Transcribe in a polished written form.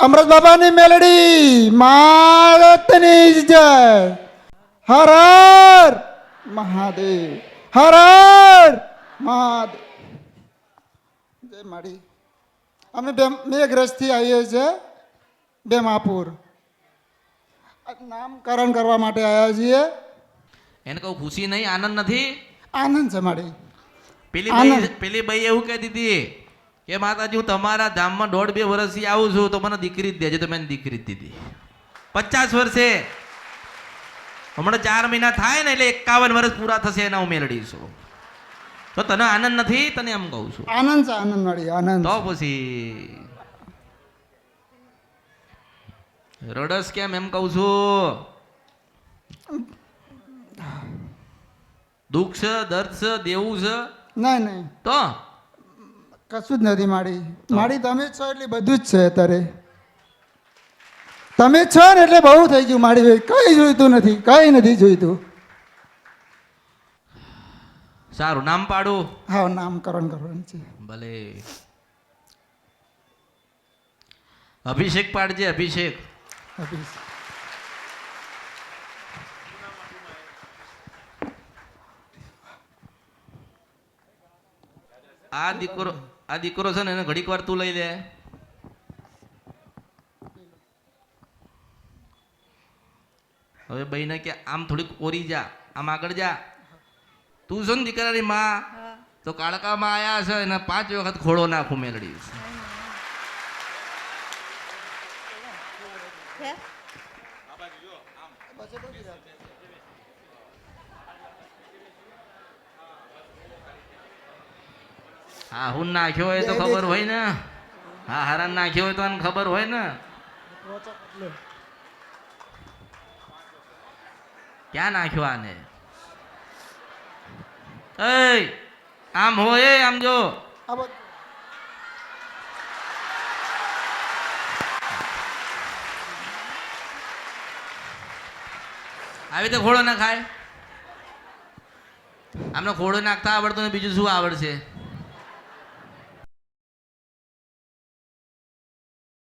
અમૃત બાબાની મેલડી માતની જય. હર હર મહાદેવ, હર હર મહાદેવ. જય માડી. અમે મેઘરજથી આવીએ છીએ બેમાપુર. નામકરણ કરવા માટે આવ્યા છીએ. એને કહું ખુશી નહીં, આનંદ નથી? આનંદ છે માડી. પેલી ભાઈ એવું કહેતી હતી કે માતાજી હું તમારા ધામમાં 1.5-2 વર્ષથી આવું છું તો મને દીકરી જ દેજો. તો મેં દીકરી જ દીધી. 50 વર્ષે હમણાં 4 મહિના થાય ને એટલે 51 વર્ષ પૂરા થશે એના હું મેળડીશું. તો તને આનંદ નથી? તને એમ કહું છું. આનંદ છે, આનંદ માડી, આનંદ. તો પછી રડસ કેમ એમ કહું છું? દુઃખ છે, દર્દ છે, દેવું છે? નહીં નહીં, તો કશું જ નથી માડી. માડી તમે જ છો એટલે બધું જ છે. અત્યારે તમે જ છો ને એટલે બહુ થઈ ગયું માડી ભાઈ. કઈ જોઈતું નથી, કઈ નથી જોઈતું. સારું, નામ પાડું? હા, નામકરણ કરવાનું છે. ભલે. અભિષેક પાડજે. અભિષેક. આ દીકરો છે ને એને ઘડીક વાર તું લઈ લે. હવે બહેને કે આમ થોડીક ઓરી જા, આમ આગળ જા. તું છે ને દીકરાની માં, તો કાળકામાં આયા છે એને 5 વખત ખોળો નાખું મેળડી. હા, હું નાખ્યો હોય તો ખબર હોય ને. હા, હારા નાખ્યો હોય તો એને ખબર હોય ને. ક્યાં નાખ્યો આને? આમ હોય, આમ જો. આવી રીતે ખોળો ના ખાય. આમને ખોળો નાખતા આવડતું ને બીજું શું આવડશે?